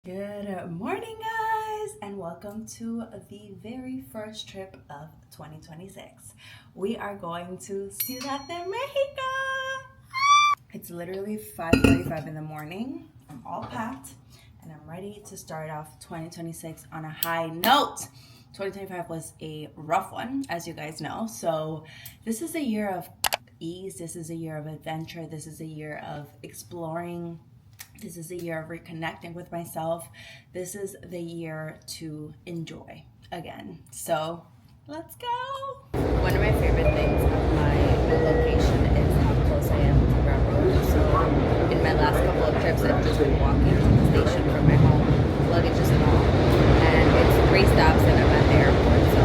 Good morning, guys, and welcome to the very first trip of 2026. We are going to Ciudad de Mexico. It's literally 5:45 in the morning. I'm all packed and I'm ready to start off 2026 on a high note. 2025 was a rough one, as you guys know. So this is a year of ease. This is a year of adventure. This is a year of exploring. This is a year of reconnecting with myself. This is the year to enjoy again. So let's go. One of my favorite things of my location is how close I am to railroad. So in my last couple of trips, I've just been walking to the station from my home, luggage is small, and it's 3 stops and I'm at the airport. So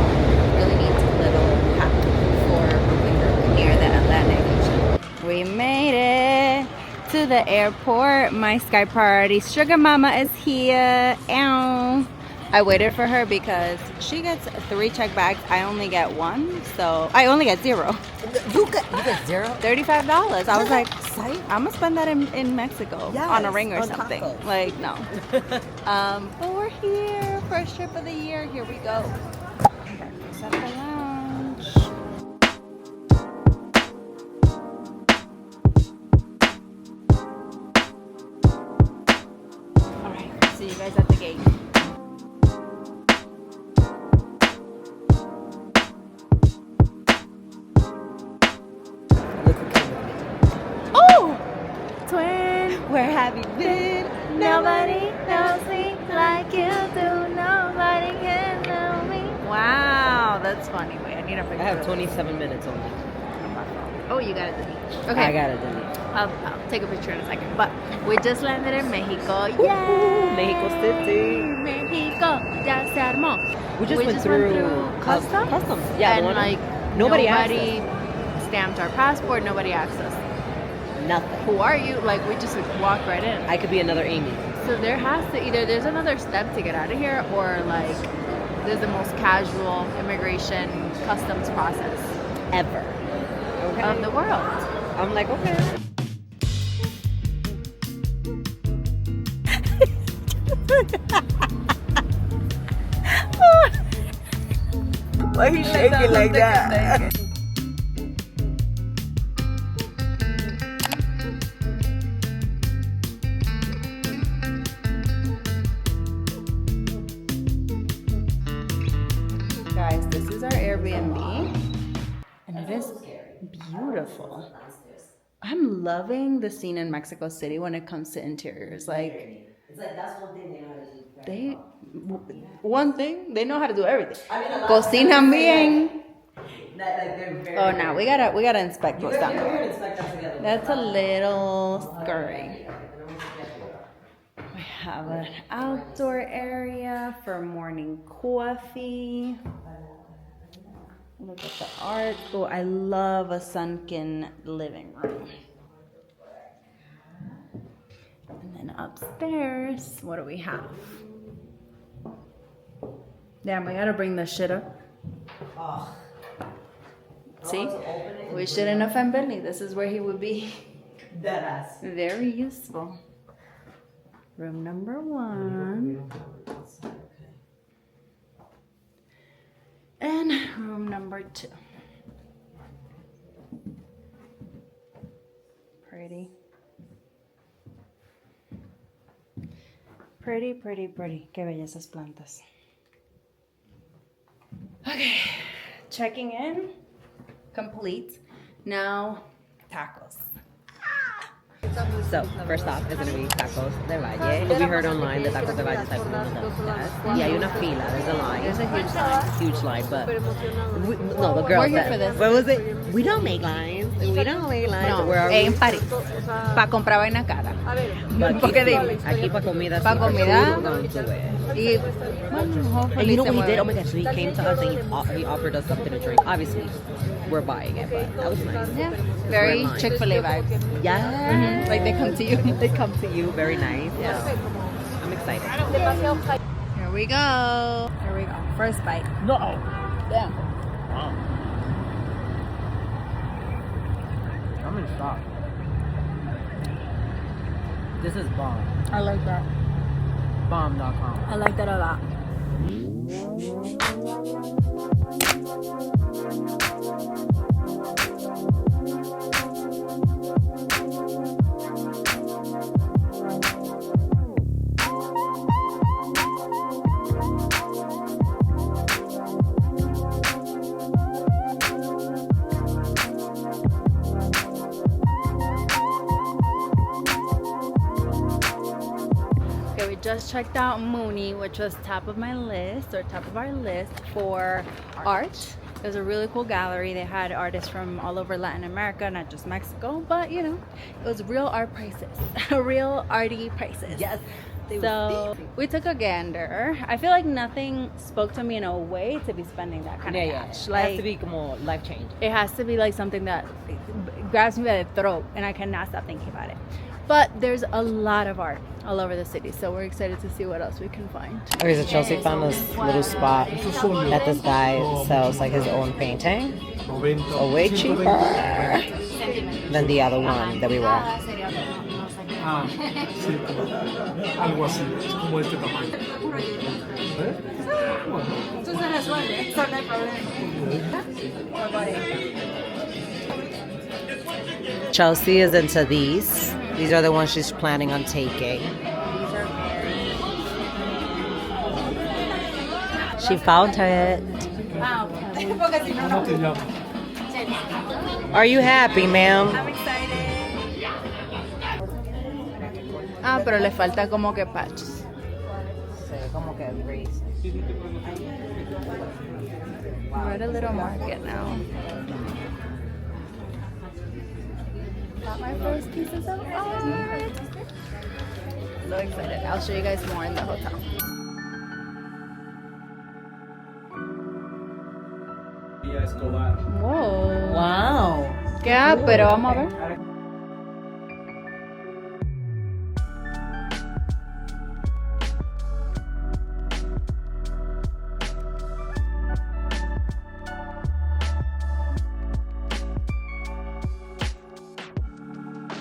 really neat little hack for when you're near the Atlantic Ocean. We made it to the airport. My Sky Priority sugar mama is here. Ow. I waited for her because she gets 3 check bags. I only get 1, so I only get 0. You get 0? $35. I was like, I'm gonna spend that in Mexico, yes, on a ring or on something. tacos. Like, no. But we're here. First trip of the year. Here we go. Breakfast at the lounge. See you guys at the gate. Oh! Twin, where have you been? Nobody knows me like you do. Nobody can know me. Wow, that's funny. Wait, I need a picture. I have 27 minutes only. Oh, you got it, Denny. Okay. I got it, Denny. I'll take a picture in a second. But we just landed in Mexico. Yay! Mexico City. Mexico. Ya se armó. We just went through customs. Yeah, and like nobody stamped our passport. Nobody asked us. Nothing. Who are you? Like, we just walked right in. I could be another Amy. So there has to there's another step to get out of here, or like there's the most casual immigration customs process Ever. Okay. of the world. I'm like, okay. Why are you shaking like that? Guys, this is our Airbnb, and it is beautiful. I'm loving the scene in Mexico City when it comes to interiors. Like, It's like that's one thing they know how to do. they know how to do everything. Cocinan bien. Oh, no, we gotta inspect what's down there. That's a little scurry. We have an outdoor area for morning coffee. Look at the art. Oh, I love a sunken living room. And then upstairs, what do we have? Damn, we gotta bring this shit up. See? We shouldn't offend Bentley. This is where he would be very useful. Room number 1. And room number 2. Pretty. Pretty, pretty, pretty. Qué bellas esas plantas. Okay. Checking in. Complete. Now, tacos. So, first off, it's going to be tacos de Valle. We heard online that tacos de Valle is like one of the best. Yeah, hay una fila. There's a line. There's a huge line. Huge line, but no, the girls. We're here for this. What was it? We don't make lines. We don't make lines. No, Where are we? en París. Pa' comprar vaina cara. Aquí pa' comida. Pa' comida. Going to it. Y, bueno, hopefully And you know se what he did? mueve. Oh my gosh, so he came to us and he offered us something to drink. Obviously, we're buying it, but that was nice. Yeah, very Red line. Chick-fil-A vibes. Yeah. Like they come to you. They come to you. Very nice. Yeah. I'm excited. Here we go. Here we go. First bite. No. Damn. Wow. I'm in shock. This is bomb. I like that. bomb.com. I like that a lot. Just checked out Mooney, which was top of my list, or top of our list for art. It was a really cool gallery. They had artists from all over Latin America, not just Mexico, but you know, it was real art prices, real arty prices. Yes. So we took a gander. I feel like nothing spoke to me in a way to be spending that kind of cash. Like, it has to be como life change. It has to be like something that grabs me by the throat and I cannot stop thinking about it. But there's a lot of art all over the city, so we're excited to see what else we can find. Okay, so Chelsea found this little spot that this guy sells like his own painting. So way cheaper than the other one that we were at. Ah, sí, algo así, como este tamaño. Chelsea is into these. These are the ones she's planning on taking. She found it. Are you happy, ma'am? I'm excited. Ah, pero le falta como que patches. We're at a little market now. Got my first pieces of art. So excited. I'll show you guys more in the hotel. Whoa. Wow. ¿Qué? Pero vamos a ver.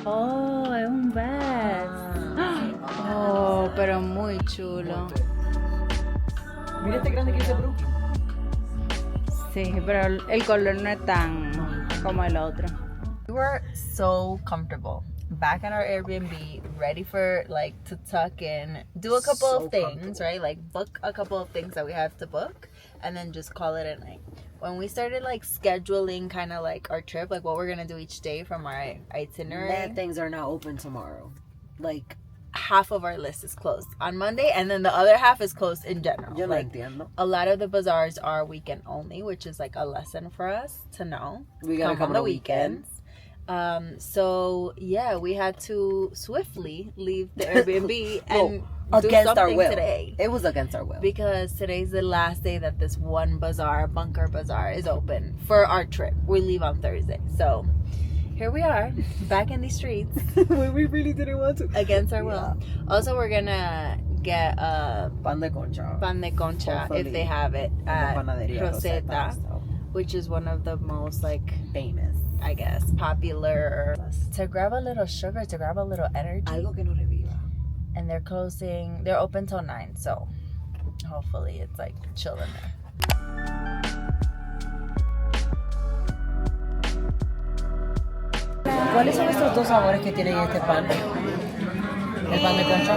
Oh, es un vest. Oh, pero muy chulo. Mira este grande que dice Brooklyn. Sí, pero el color no es tan como el otro. We were so comfortable back at our Airbnb, ready for like to tuck in, do a couple of things, right? Like book a couple of things that we have to book and then just call it a night. When we started like scheduling kind of like our trip, like what we're gonna do each day from our itinerary, Mad things are not open tomorrow. Like half of our list is closed on Monday and then the other half is closed in general. yo no Like entiendo. a lot of the bazaars are weekend only, which is like a lesson for us to know. We gotta come on the on weekends. So yeah, we had to swiftly leave the Airbnb and do against our something will. today. It was against our will. Because today's the last day that this one bazaar, Bunker Bazaar, is open for our trip. We leave on Thursday. So here we are, back in the streets. We really didn't want to. Against our will. Also, we're gonna get a Pan de concha. pan de concha Hopefully. if they have it at Rosetta, which is one of the most like famous. I guess popular, to grab a little sugar, to grab a little energy. Algo que no reviva. And they're open till 9, so hopefully it's like chill in there. ¿Cuáles son estos dos sabores que tiene este pan? ¿El pan de concha?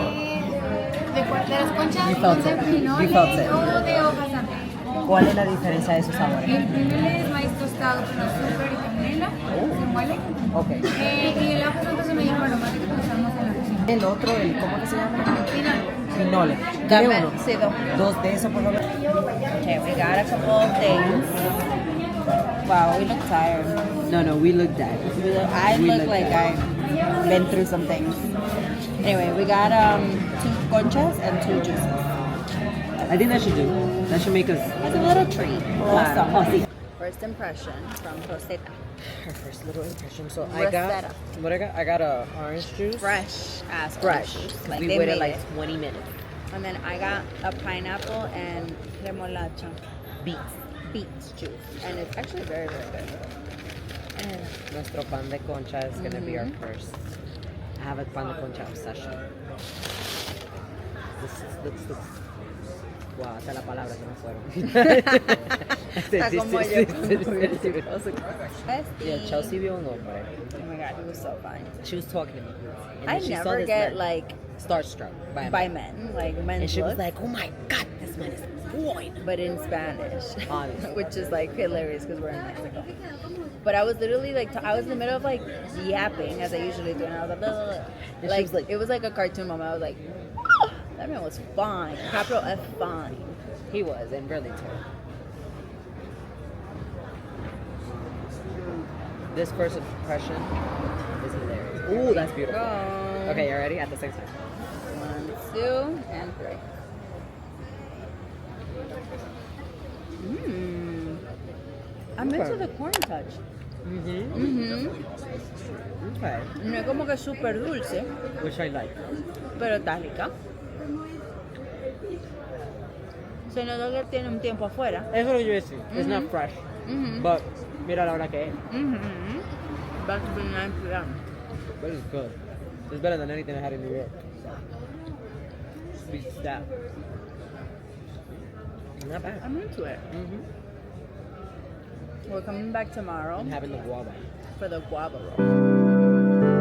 De las conchas You felt de it. pinole You felt it. o de hojas de abeja. ¿Cuál es la diferencia de esos sabores? El pinole es maíz tostado con azúcar y canela, se muele. Ok. Y el hoja santo es un medio aromático que usamos en la cocina. El otro, ¿cómo que se llama? Pinole. Pinole. Dame, ¿Quiere uno? sí, Dos de esos, por favor. Okay, we got a couple of things. Wow, we look tired. No, we look dead. I We look look like dead. I've been through some things. Anyway, we got 2 conchas and 2 juices. I think that should do. That should make us... It's a little treat. Claro. Oh, sí. First impression from Rosetta. Her first little impression. So Rosetta. What I got a orange juice. Fresh ass Fresh. juice. Like We they waited made like it. 20 minutes. And then I got a pineapple and remolacha Beets. beets juice. And it's actually very, very good. And Nuestro pan de concha is going to be our first. I have a pan de concha obsession. Wow, hasta la palabra se me fueron. Está como yo con Yeah, Chelsea vio un hombre. Oh my god, he was so fine. She was talking to me. And I then she saw never this get man like starstruck by by a man. men, like men's And she was looks, like, oh my god, this man is boy. but in Spanish, Obviously. which is like hilarious because we're in Mexico. But I was literally like, I was in the middle of like yapping as I usually do, and I was like, blah, blah, blah. And she was like- it was like a cartoon moment. I was like, oh, that man was fine, capital F fine. He was, and really too. This first impression is hilarious. Ooh, that's beautiful. Go. Okay, you ready? At the same time. 1, 2, and 3. I'm into the corn touch. Okay. No es como que súper dulce, Which I like. pero está rica. Se nota que tiene un tiempo afuera. Eso es lo que yo iba a decir. It's not fresh. But mira la hora que es. Back to 9 p.m. But it's good. It's better than anything I had in New York. Beats that. Not bad. I'm into it. We're coming back tomorrow I'm having the guava. for the guava roll.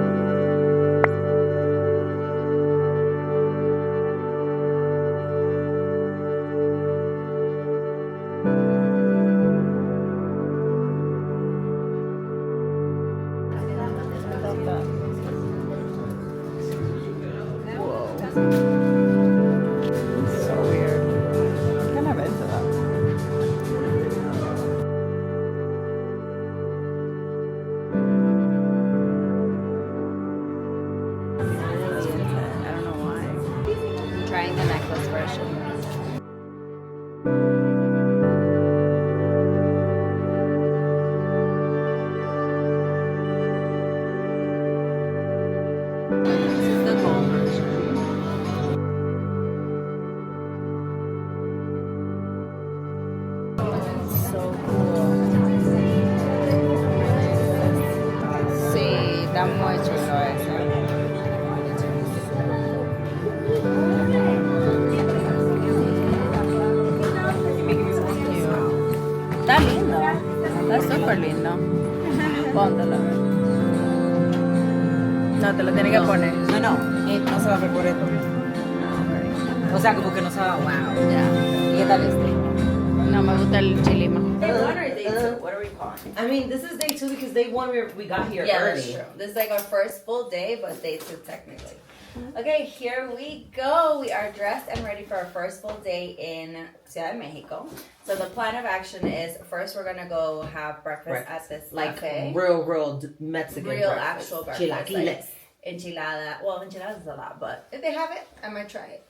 So weird. Kind of into that. I don't know why. I'm trying the necklace version. This is the gold version. So cool. Sí, está muy chulo eso. Está lindo. Está súper lindo. Póntelo. No, te lo tienes que poner. No, no se va a ver por esto. O sea, como que no se va, wow. Ya. ¿Y qué tal este? No me gusta el chilima. Day 1 or day 2? What are we calling? I mean, this is day 2 because day 1 we got here Yeah, early. that's true. This is like our first full day, but day 2 technically. Okay, here we go. We are dressed and ready for our first full day in Ciudad de Mexico. So the plan of action is first we're gonna go have breakfast at this Like cafe. real Mexican Real breakfast. actual breakfast. Chilaquiles. Like enchilada. Well, enchiladas is a lot, but if they have it, I might try it.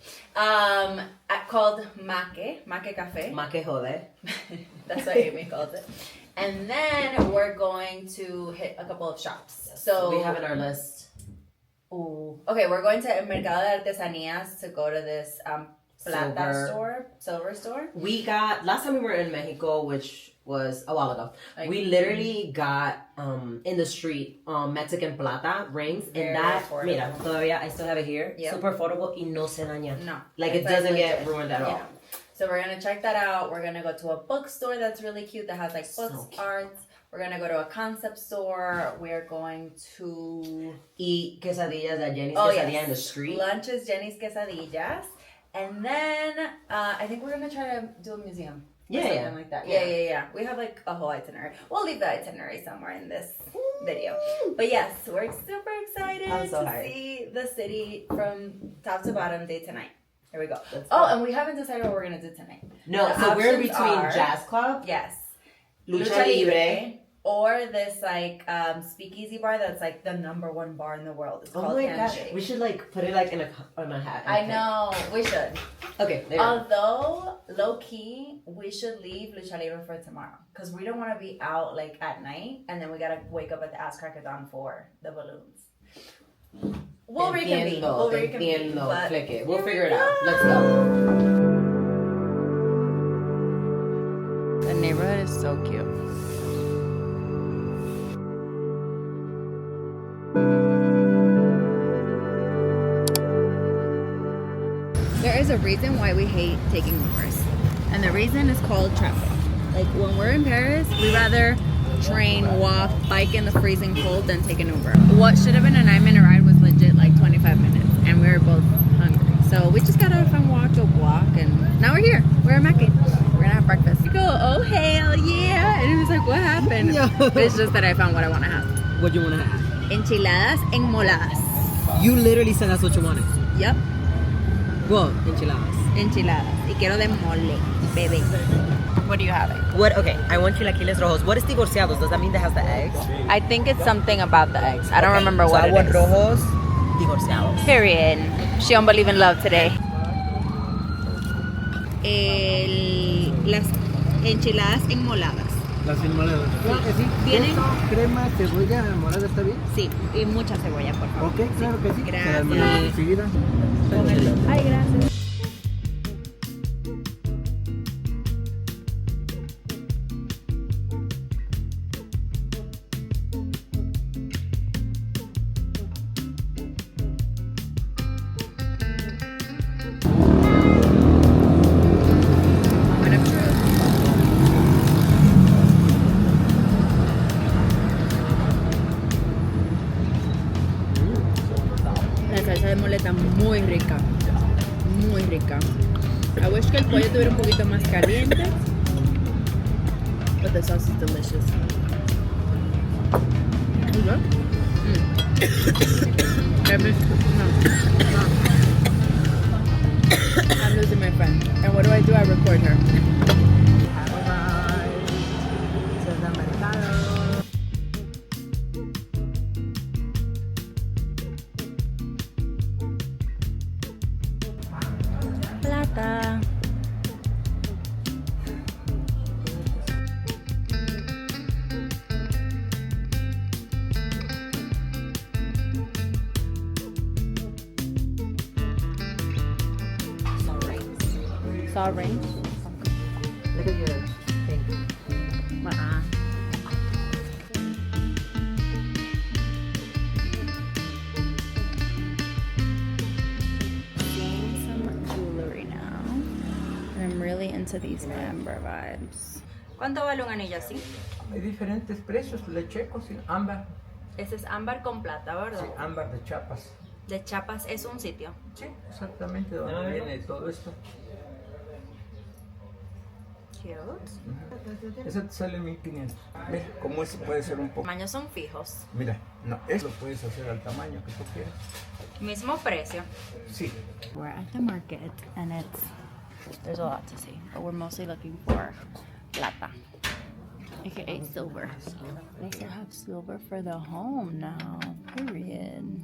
Called Maque Cafe. Ma que joder. That's what Amy calls it. And then we're going to hit a couple of shops. So we have in our list. Ooh. Okay, we're going to Mercado de Artesanías to go to this silver store. We got, last time we were in Mexico, which was a while ago, Like- we literally got in the street Mexican plata rings, Very and that, affordable. mira, todavía I still have it here, Yep. super affordable y no se daña. No. Like it It's doesn't legit. get ruined at all. Yeah. So we're gonna check that out. We're gonna go to a bookstore that's really cute that has like So books, cute. arts. We're gonna go to a concept store. We're going to Eat quesadillas at Jenny's Oh, Quesadilla yes. in the street. lunch is Jenny's Quesadillas. And then I think we're gonna try to do a museum. Or Yeah, something yeah. like that. Yeah. Yeah. We have like a whole itinerary. We'll leave the itinerary somewhere in this video. But yes, we're super excited I'm so to hyped. see the city from top to bottom day to night. Here we go. Let's Oh, go. and we haven't decided what we're gonna do tonight. No, The so we're in options between are- Jazz Club, Yes. Lucha Libre. Or this like speakeasy bar that's like the #1 bar in the world. It's Oh called my gosh, Handshake. we should like put it like in on a hat. I know, we should. Okay, there you go. Although, low key, we should leave Lucha Libre for tomorrow. Because we don't want to be out like at night and then we gotta wake up at the ass crack of dawn for the balloons. We'll reconvene. We'll reconvene. Entiendo, But click it. We'll here figure we it out. go. Let's go. The neighborhood is so cute. There is a reason why we hate taking Ubers. And the reason is called traffic. Like when we're in Paris, we rather train, walk, bike in the freezing cold than take an Uber. What should have been a 9-minute ride was legit like 25 minutes. And we were both hungry. So we just got off and walked, and now we're here. We're at Mackie. We're gonna have breakfast. We go, oh hell yeah! And it was like, what happened? Yeah. But it's just that I found what I want to have. What do you want to have? Enchiladas enmoladas. You literally said that's what you wanted. Yep. Well, enchiladas. Enchiladas. Y quiero de mole, baby. What are you having? What? Okay, I want chilaquiles rojos. What is divorciados? Does that mean that has the eggs? I think it's something about the eggs. I don't remember what I it want is. rojos, divorciados. Period. She don't believe in love today. Las enchiladas enmoladas. Las enmoladas. Claro que sí. ¿Vienen? Queso, crema, cebolla, morada, ¿está bien? Sí, y mucha cebolla, por favor. Ok, claro que sí. Gracias. Enseguida. Ay, gracias. La salsa de mole está muy rica. Muy rica. I wish que el pollo estuviera un poquito más caliente. But the sauce is delicious. I'm losing my friend. And what do? I record her. Plata. Saw rings. Look at your thing. Seeing some jewelry now. And I'm really into these amber vibes. ¿Cuánto vale un anillo así? Hay diferentes precios, le checo, sí. Ámbar. Ese es ámbar con plata, ¿verdad? Sí, ámbar de Chiapas. De Chiapas es un sitio. Sí, exactamente donde viene todo esto. Cute. Ese te sale 1500. Mira, como ese puede ser un poco. Tamaños son fijos. Mira, no, eso lo puedes hacer al tamaño que tú quieras. Mismo precio. Sí. We're at the market and there's a lot to see, but we're mostly looking for plata, aka silver. They also have silver for the home now. Period.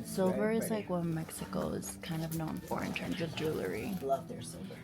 Silver is like what Mexico is kind of known for in terms of jewelry. Love their silver.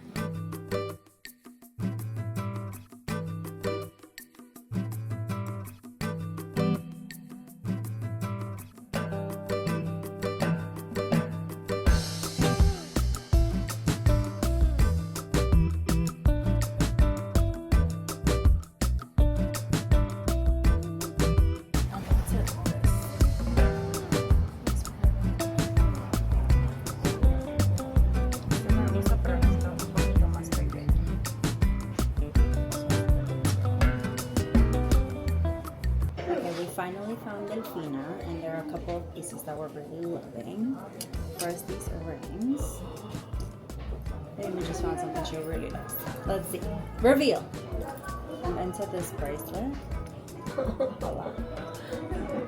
Finally found Delfina, and there are a couple of pieces that we're really loving. First, these earrings. Maybe we just found something she really loves. Let's see. Reveal! And into this bracelet.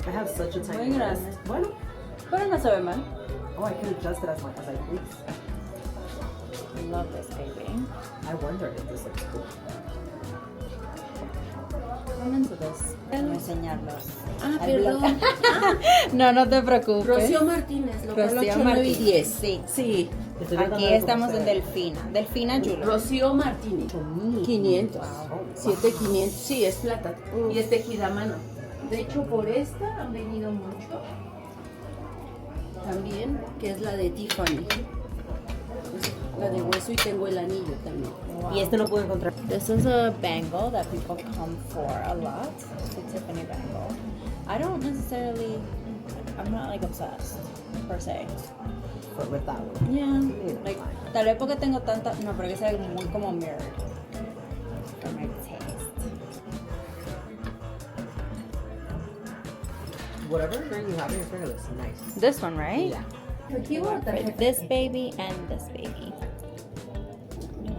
I have such a tight Muy wrist. grande. Bueno. Pero no se ve mal. Oh, I can adjust it as much as I please. I love this baby. I wonder if this looks cool. I'm into this. Voy a enseñarlos. Ah, Al blog. perdón. No te preocupes. Rocío Martínez, local Rocío 8, 9 y Martínez. 10. Sí. Sí. Estoy Aquí tratando de estamos en conocer. Delfina. Delfina Jewelry. Rocío Martínez. 500. 7500. Sí, es plata. Y es tejida a mano. De hecho, por esta han venido mucho. También, que es la de Tiffany. La de hueso y tengo el anillo también. Y este no puedo encontrar. This is a bangle that people come for a lot. It's a Tiffany bangle. I don't necessarily, I'm not like obsessed. per se. But with that one. Yeah, like, tal vez porque tengo tanta, no, pero que sea muy como mirrored for my taste. Whatever ring you have in your finger looks nice. This one, right? Yeah. For this baby and this baby.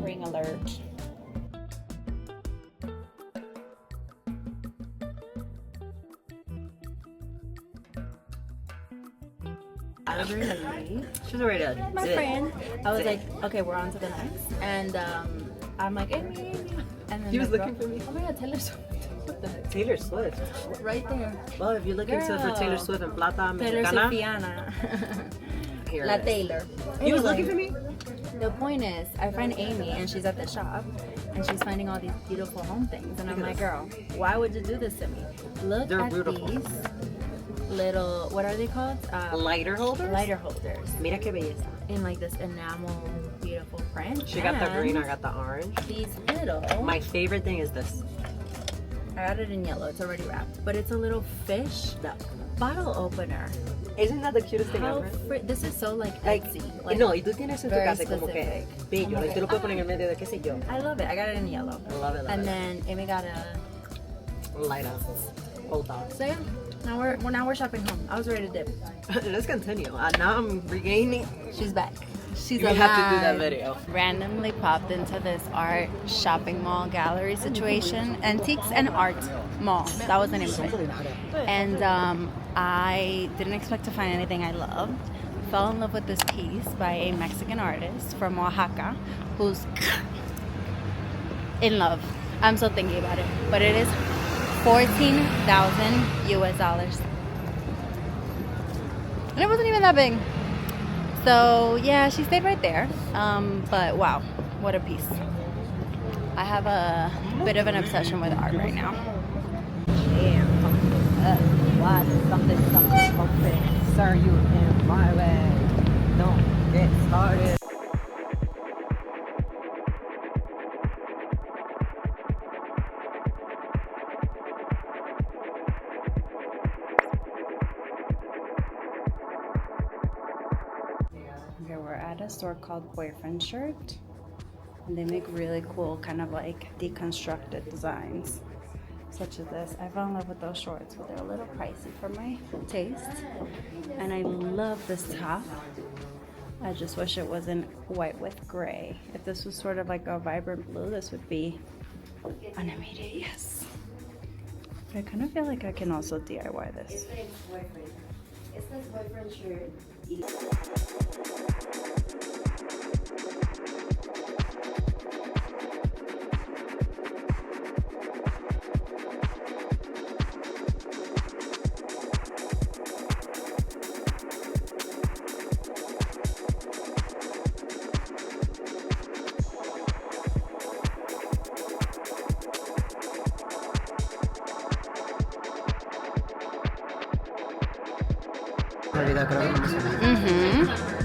Ring alert. I was ready to leave. She was ready to My dip. friend, I was like, okay, we're on to the next. And I'm like, Amy. And then He was the looking girl- for me. Oh my god, Taylor Swift. What the heck? Taylor Swift. Right there. Well, if you're looking for Girl. Taylor Swift and Plata Taylor Mexicana, Swifiana. here La it is. Taylor. He was looking Anyway, for me? The point is, I find Amy and she's at the shop and she's finding all these beautiful home things. And I'm like, girl, why would you do this to me? Look They're at beautiful. these little, what are they called? Lighter holders? Lighter holders. Mira qué belleza. In like this enamel, beautiful print. She got the green, And I got the orange. these little, My favorite thing is this. I got it in yellow, it's already wrapped. But it's a little fish bottle opener. Isn't that the cutest thing How ever? this is so like Like, Etsy. no, y tú tienes en tu very casa como que specific. bello. Como Like, que, tú lo puedes poner en el medio de qué sé yo. I love it. I got it in yellow. Love it, love And it. then Amy got a. Light up. Hold on. So yeah, now we're shopping home. I was ready to dip. Let's continue. Now I'm regaining. She's back. She's You have to do that alive. video. Randomly popped into this art shopping mall gallery situation, antiques and art mall. That was the name of it. And I didn't expect to find anything I loved. Fell in love with this piece by a Mexican artist from Oaxaca, who's in love. I'm still thinking about it, but it is 14,000 US dollars. And it wasn't even that big. So yeah, she stayed right there. But wow, what a piece. I have a bit of an obsession with art right now. Damn. Why something open? Sir, you in my way. Don't get started. Okay, we're at a store called Boyfriend Shirt. And they make really cool kind of like deconstructed designs. Such as this. I fell in love with those shorts, but they're a little pricey for my taste. And I love this top. I just wish it wasn't white with gray. If this was sort of like a vibrant blue, this would be an immediate yes. But I kind of feel like I can also DIY this. Este es boyfriend shirt.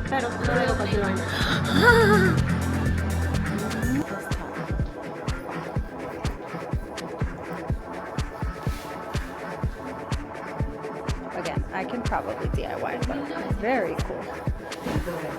Pero no digo cualquier vaina. Again, I can probably DIY, but very cool.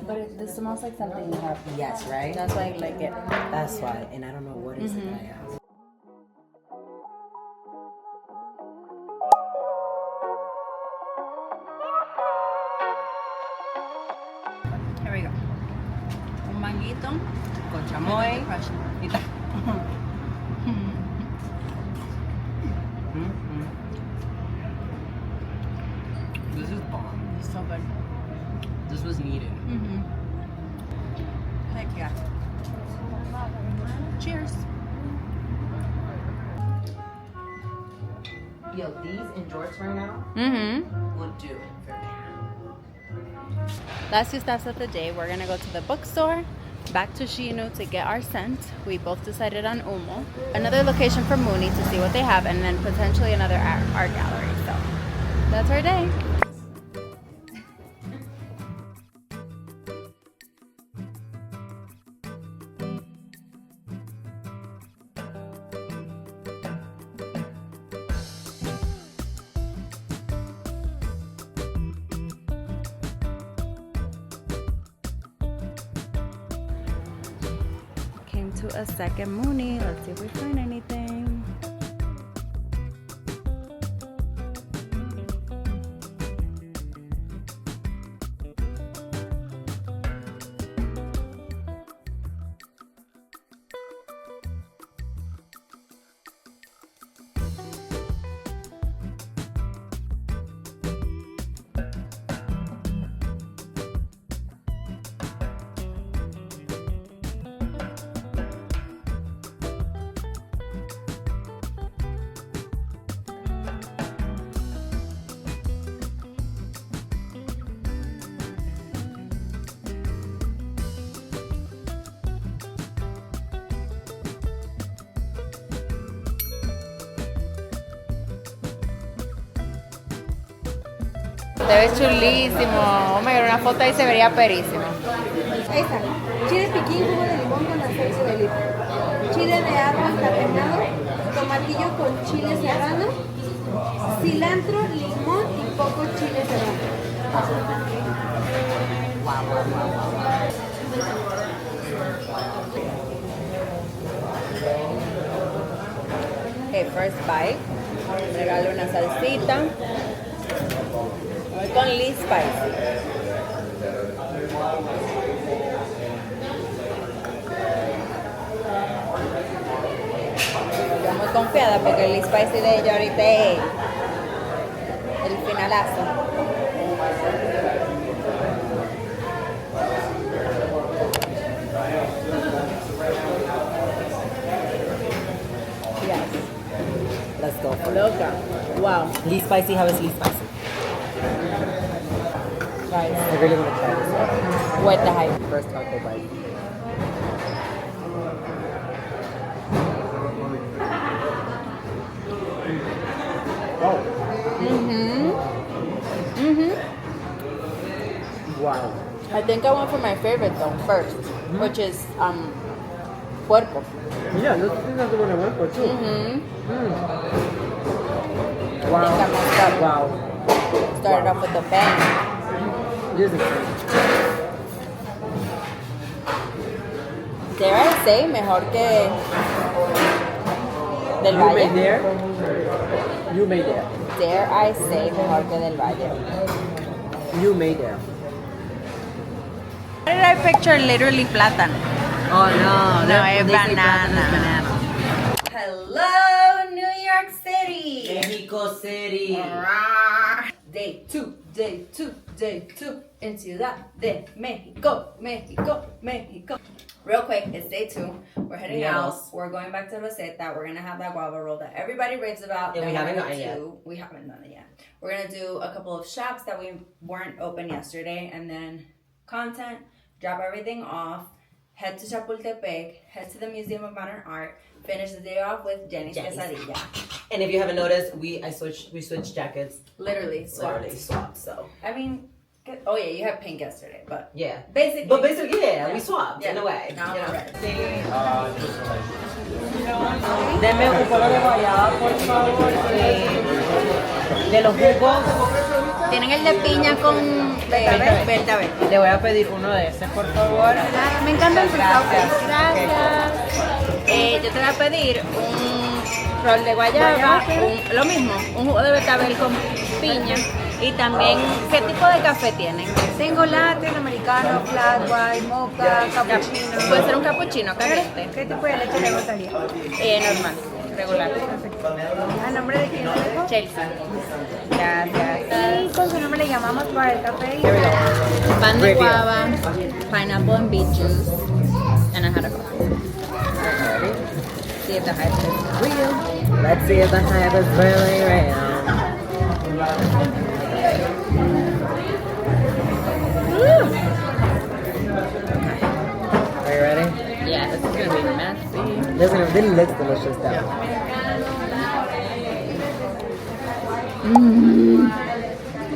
But this smells like something you have. Yes, right? That's why I like it. That's why. And I don't know what is it that I have. Here we go. Un manguito Con chamoy. Crush. Y ta- This is bomb. So good. This was needed. Mm-hmm. Heck yeah. Cheers. Yo, these in jorts right now Mm-hmm. will do it for me. Last two stops of the day, we're gonna go to the bookstore, back to Shinu to get our scent. We both decided on Umo. Another location for Mooney to see what they have, and then potentially another art gallery. So that's our day. Came to a second Mooney. Let's see if we find anything. Te ves chulísimo. Oh my god, una foto ahí se vería perísimo. Ahí está. Chile piquín, jugo de limón con aceite de oliva. Chile de árbol tapenado, tomatillo con chile serrano, cilantro, limón y poco chile serrano. Okay, first bite. Regalo una salsita. Voy con Lee Spicy. Estoy muy confiada porque el Lee Spicy de ella ahorita es el finalazo. Yes. Let's go for it. Loca. Wow. Least spicy, how is least spicy? Guys, I really want to try this one. what the hype? First taco bite. Oh, wow. I think I went for my favorite though first, which is puerco. Yeah, this is not the one I went for too. I think I messed up. Wow. Started off with the bang. This is great. Dare I say mejor que del You Valle. made there. You made there. Dare I say mejor que del Valle. You made there. Why did I picture literally plátano? Oh no, No, it's they say banana. banana. Hello, New York City. Mexico City. Day two in Ciudad de México, México, México. Real quick, it's day 2. We're heading Yes. out. We're going back to Rosetta. We're gonna have that guava roll that everybody raves about. And we that haven't we're done it gonna yet. do. We haven't done it yet. We're gonna do a couple of shops that we weren't open yesterday, and then content. Drop everything off. Head to Chapultepec. Head to the Museum of Modern Art. Finish the day off with Jenny's quesadilla. And if you haven't noticed, we switched jackets. Literally Literally swapped. swapped. So I mean, oh yeah, you had pink yesterday, but yeah. basically. But basically, yeah, we swapped Yeah. in a way. Now you I'm know. ready. Deme un poco de guayaba, por favor. De los jugos. Tienen el de piña con betabel. Le voy a pedir uno de ese, por favor. Me encanta el Gracias. Gracias. Yo te voy a pedir un rol de guayaba, lo mismo, un jugo de betabel con piña. Y también, ¿qué tipo de café tienen? Tengo latte, americano, flat white, mocha, cappuccino. Puede ser un cappuccino caliente. ¿Qué tipo de leche le gustaría? Normal, regular. ¿A nombre de quién lo dejo? Chelsea. Gracias. Y con su nombre le llamamos para el café. Pan de Review. guava, pineapple and beet juice, and I had a coffee. Ready? see if the hype is real. Let's see if the hype is really real. Are you ready? Yeah, this is gonna be messy. This looks delicious though.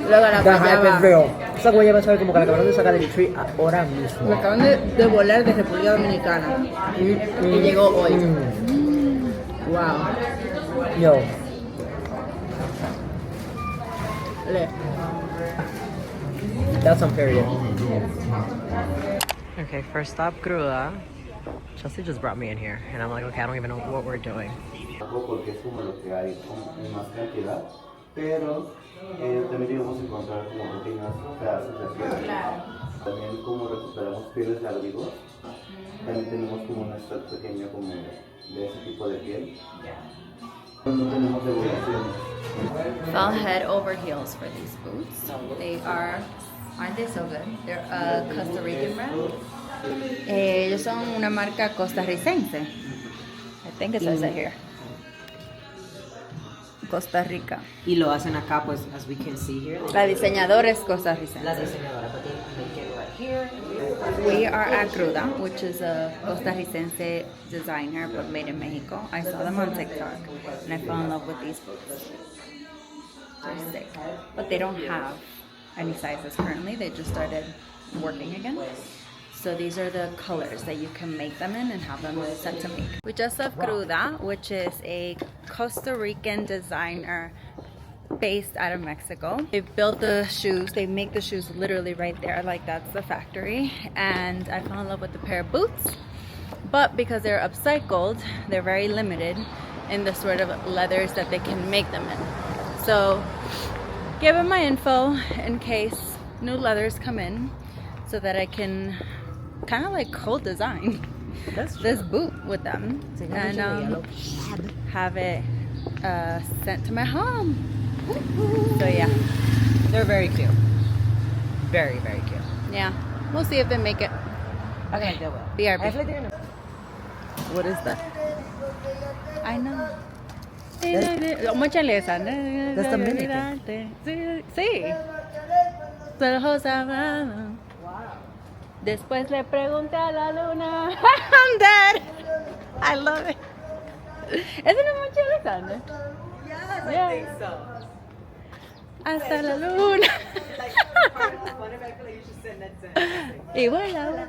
Luego la The hype is guayaba. real. Esa guayaba sabe como que la acabaron de sacar del tree ahora mismo. Me acaban de volar de República Dominicana. Y llegó hoy. Wow. Yo. Le. That's on period. Okay, first stop, Grua. Chelsea just brought me in here, and I'm like, okay, I don't even know what we're doing. Porque es como lo que hay en más cantidad, pero también íbamos a encontrar como pequeños pedazos de piel. También como recuperamos pieles de abrigo, también tenemos como un stock pequeño como de ese tipo de piel. No tenemos devolución. Fell head over heels for these boots. Aren't they so good? They're a Costa Rican brand. Ellos son una marca costarricense. I think it says it here. Costa Rica. Y lo hacen acá, pues, as we can see here. La diseñadora es costarricense. La diseñadora, but they make it right here. We are at Cruda, which is a costarricense designer but made in Mexico. I saw them on TikTok and I fell in love with these boots. They're sick. But they don't have any sizes currently. They just started working again. So these are the colors that you can make them in and have them sent to make. We just left Cruda, which is a Costa Rican designer based out of Mexico. They built the shoes, they make the shoes literally right there, like that's the factory. And I fell in love with the pair of boots. But because they're upcycled, they're very limited in the sort of leathers that they can make them in. So give them my info in case new leathers come in so that I can kind of like co-design this boot with them and have it sent to my home. So yeah, They're very cute. Very, very cute. yeah, we'll see if they make it. Okay, they will. BRB. I feel like they're gonna... What is that? I know. Muéchale esa. That's the mini Sí. Después le pregunté a la luna. I'm dead. I love it. Isn't it Muéchale esa, no? Yes, Yeah. I think so. Hasta la luna. Y vuela.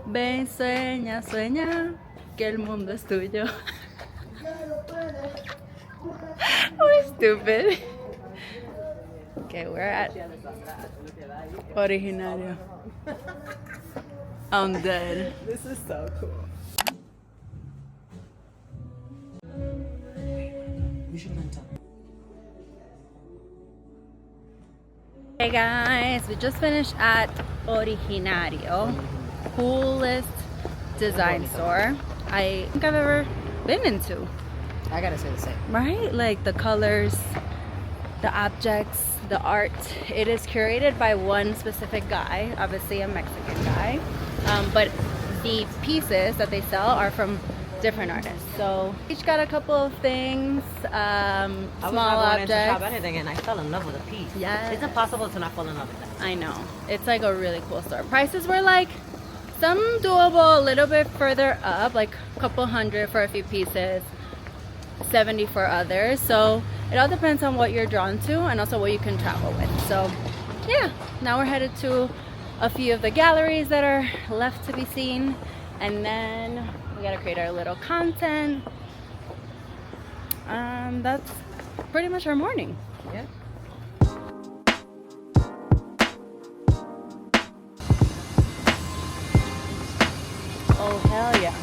Ven, sueña, sueña que el mundo es tuyo. We're stupid. Okay, we're at Originario. I'm dead. This is so cool. We should rent them. Hey guys, we just finished at Originario, coolest design store I think I've ever been into. I gotta say the same. Right? Like the colors, the objects, the art. It is curated by one specific guy, obviously a Mexican guy, but the pieces that they sell are from different artists. So each got a couple of things, small I was not going in to shop objects. anything, and I fell in love with a piece. Yes. It's impossible to not fall in love with that. I know. It's like a really cool store. Prices were like some doable a little bit further up, like a couple hundred for a few pieces, 70 for others. So it all depends on what you're drawn to and also what you can travel with. So yeah, now we're headed to a few of the galleries that are left to be seen, and then we gotta create our little content. That's pretty much our morning. Yeah. Oh hell yeah.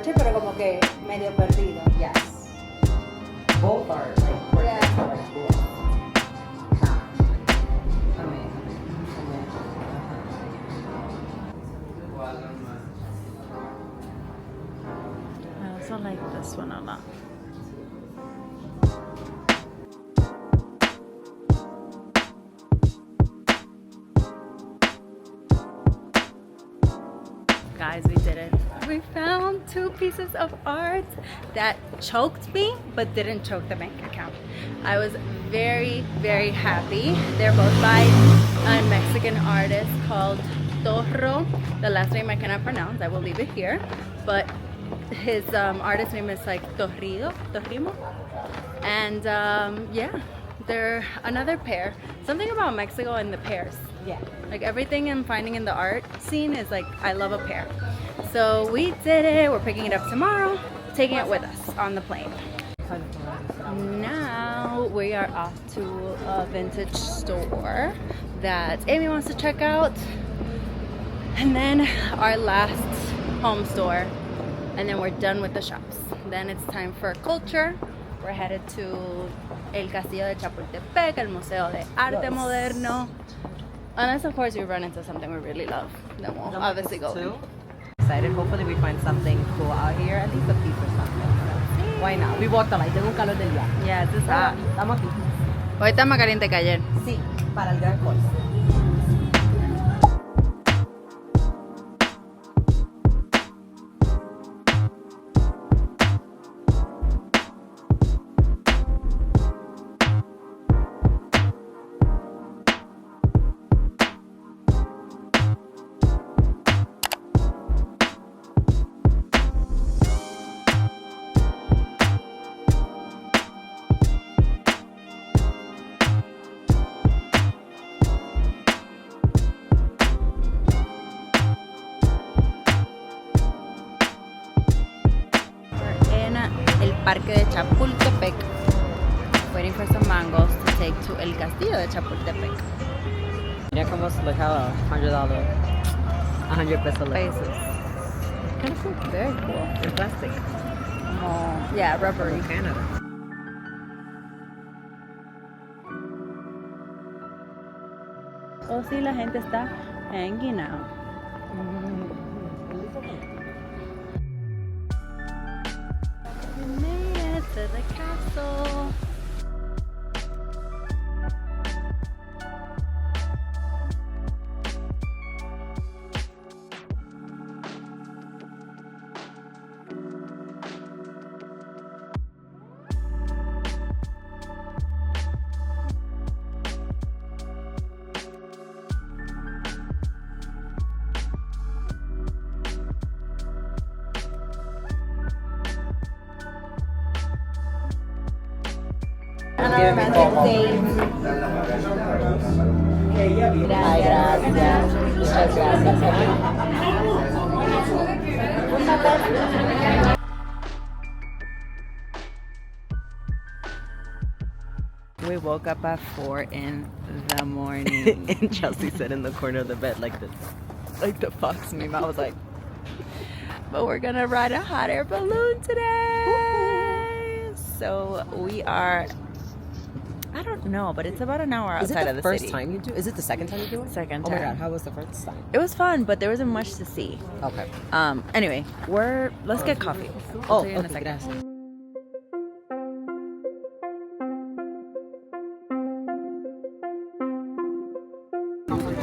noche, pero como que medio perdido. Yes. Both are like perfect. Yeah. Like both. I also like this one a lot. Guys, we did it. We found 2 pieces of art that choked me but didn't choke the bank account. I was very, very happy. They're both by a Mexican artist called Torro. The last name I cannot pronounce. I will leave it here. But his artist name is like Torrimo. And yeah, they're another pair. Something about Mexico and the pairs. Yeah. Like everything I'm finding in the art scene is like, I love a pair. So we did it. We're picking it up tomorrow, taking it with us on the plane. Now we are off to a vintage store that Amy wants to check out. And then our last home store. And then we're done with the shops. Then it's time for culture. We're headed to El Castillo de Chapultepec, el Museo de Arte Moderno. Unless, of course, we run into something we really love. Then we'll obviously go in. Excited. Hopefully we find something cool out here. At least a piece or something. Why not? We walked a lot. Tengo un calor del día. Yeah, this is hot. Estamos aquí. Hoy está más caliente que ayer. Sí, para el gran course. Parque de Chapultepec, waiting for some mangoes to take to El Castillo de Chapultepec. Mira cómo se look how $100, 100 peso Pesos. Kind of cool. Very cool. in plastic. Oh, yeah, rubbery. Canada. Oh, sí, la gente está hanging out. We made it to the castle. Ay, gracias. Muchas gracias. We woke up at 4 in the morning. And Chelsea sat in the corner of the bed like this. Like the fox meme. I was like, but we're gonna ride a hot air balloon today. So we are, I don't know, but it's about an hour Is it outside the of the first city. time you do? Is it the second time you do it? Second Oh my time. god, how was the first time? It was fun, but there wasn't much to see. Okay. Anyway, let's get coffee. I'll Oh, tell you in a okay, second. gracias.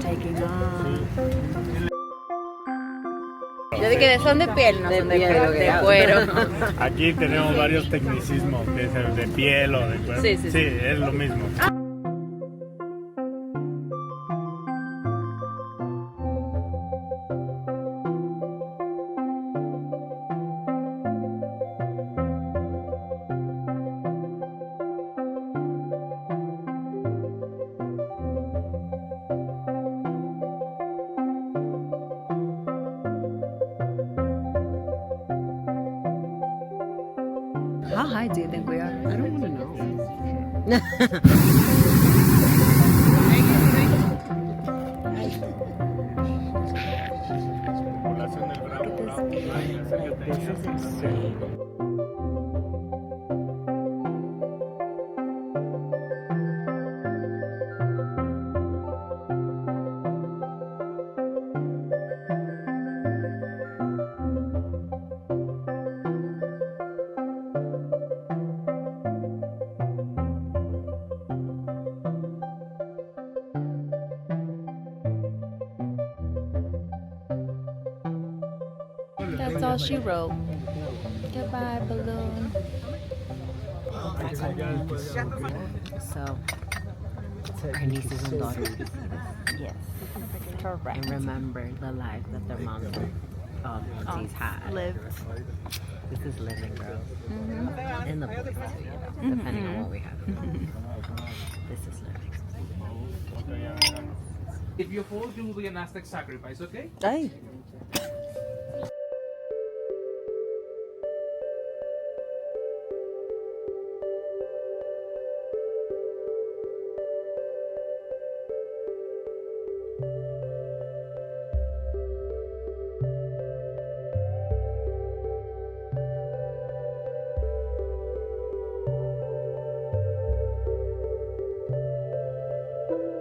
Taking off. Yo dije, son de piel, no son de piel, de ok. cuero. Aquí tenemos varios tecnicismos, que es el de piel o de cuerpo. Sí, sí, sí. Es lo mismo. How high do you think we are? I don't want to know. Población del Bravo, Bravo. Ay, acércate. see. That's all she wrote. Goodbye, balloon. So, our nieces and daughters. Yes. Correct. And remember the life that their moms these had. Lived. This is living, girls. And the boys, too, you know, depending on what we have. This is living. If you hold, you will be an Aztec sacrifice, okay? Ay.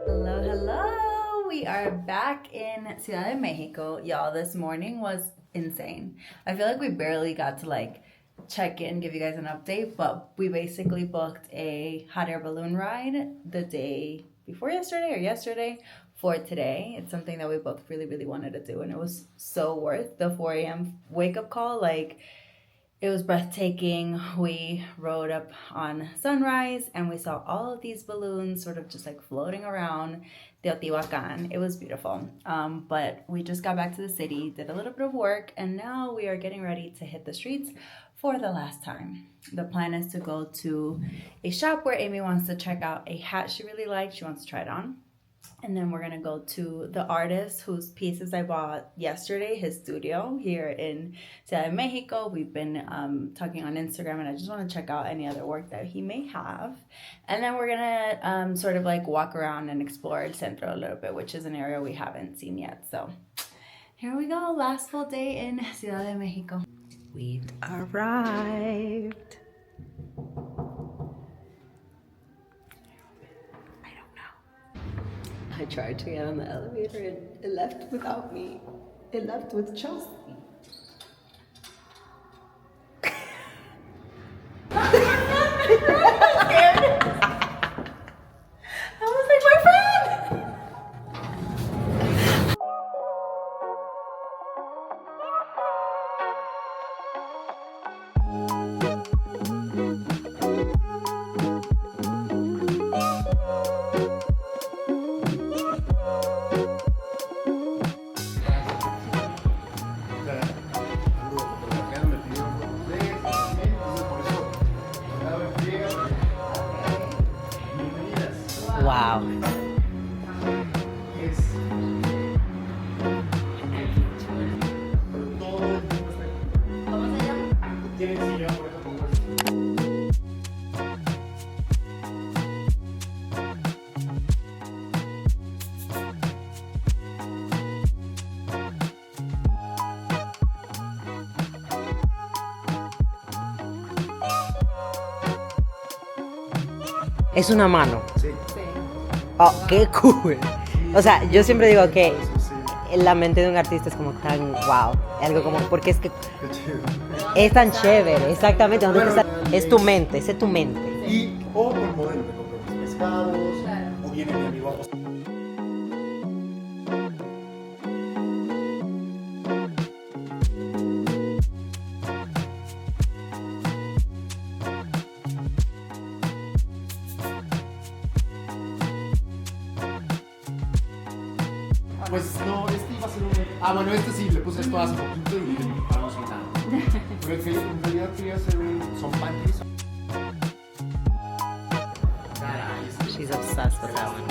Hello, hello. We are back in Ciudad de Mexico. Y'all, this morning was insane. I feel like we barely got to like check in, give you guys an update, but we basically booked a hot air balloon ride the day before yesterday or yesterday for today. It's something that we both really, really wanted to do, and it was so worth the 4 a.m. wake up call. Like, it was breathtaking. We rode up on sunrise and we saw all of these balloons sort of just like floating around Teotihuacan. It was beautiful. But we just got back to the city, did a little bit of work, and now we are getting ready to hit the streets for the last time. The plan is to go to a shop where Amy wants to check out a hat she really likes. She wants to try it on. And then we're going to go to the artist whose pieces I bought yesterday, his studio here in Ciudad de Mexico. We've been talking on Instagram, and I just want to check out any other work that he may have. And then we're going to sort of like walk around and explore El Centro a little bit, which is an area we haven't seen yet. So here we go. Last full day in Ciudad de Mexico. We've arrived. I tried to get on the elevator and it left without me. It left with Chels. I was like, my friend! Wow. Es una mano. Sí. Oh, qué cool. O sea, yo siempre digo que la mente de un artista es como tan wow. Algo como, porque es que es tan chévere, exactamente. Es tu mente, ese es tu mente. Y o por modelo, me compro unos pescados, o viene mi amigo a Pues no, este iba a ser un... Ah, bueno, este sí, le puse esto hace poquito y para no soltar. Pero en realidad quería hacer un... Son panties. Caray, She's obsessed with that one.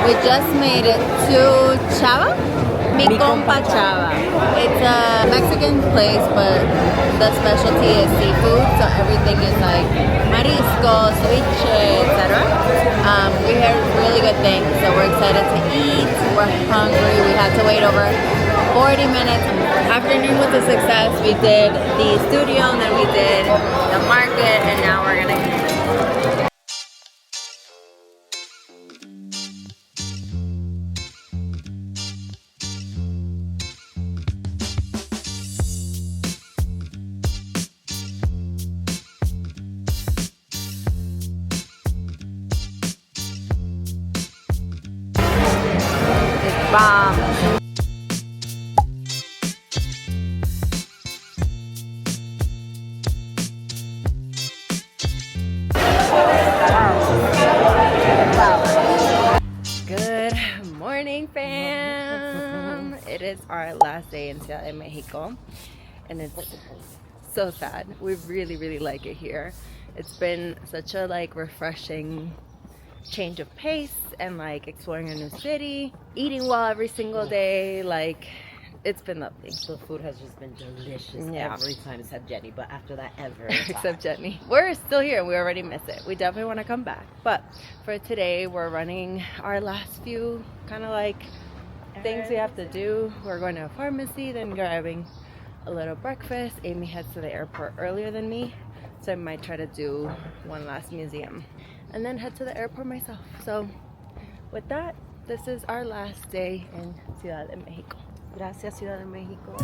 We just made it to Chava? Mi compa Chava. It's a Mexican place, but the specialty is seafood, so everything is like marisco, ceviche, etc. We heard really good things, so we're excited to eat. We're hungry. We had to wait over 40 minutes. Afternoon was a success. We did the studio, and then we did the market, and now we're gonna eat. Bomb. Good morning, fam. It is our last day in Ciudad de Mexico, and it's so sad. We really like it here. It's been such a refreshing change of pace and exploring a new city, eating well every single day. It's been lovely. The food has just been delicious every time except Jenny, but after that except Jenny. We're still here and we already miss it. We definitely want to come back, but for today we're running our last few things we have to do. We're going to a pharmacy, then grabbing a little breakfast. Amy heads to the airport earlier than me, so I might try to do one last museum and then head to the airport myself. So with that, this is our last day in Ciudad de Mexico. Gracias, Ciudad de Mexico.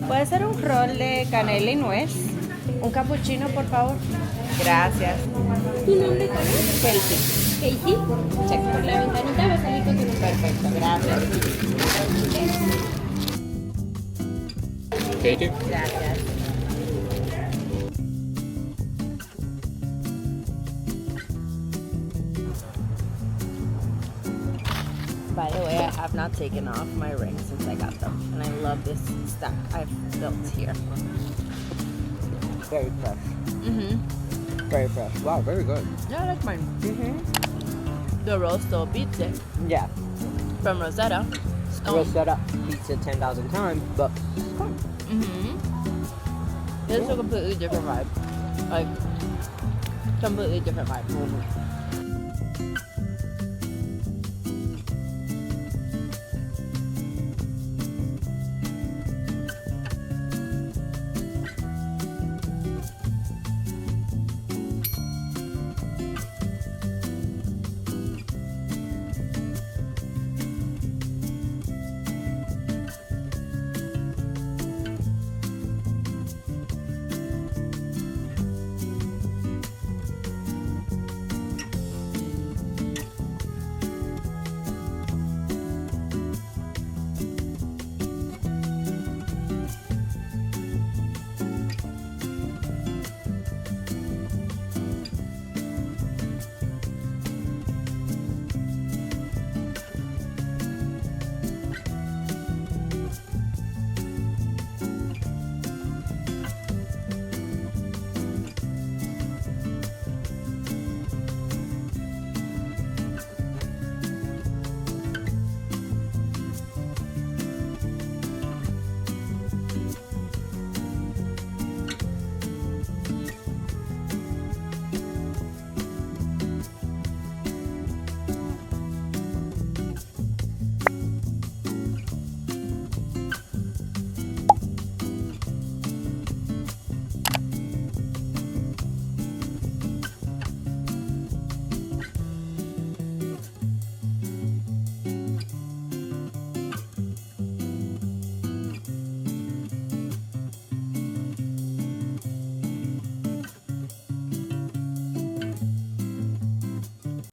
¿Puede ser un rol de canela y nuez? Un cappuccino, por favor. Gracias. ¿Tu nombre cuál es? Chelsea. Casey. Check por la ventanita, va a salir con tu nombre. Perfecto, gracias. Katie? Gracias. By the way, I have not taken off my ring since I got them, and I love this stack I've built here. Very fresh. Very fresh. Wow, very good. Yeah, I like mine. The rosto pizza Yeah. from Rosetta. Rosetta pizza 10,000 times, but This is a completely different vibe. Completely different vibe.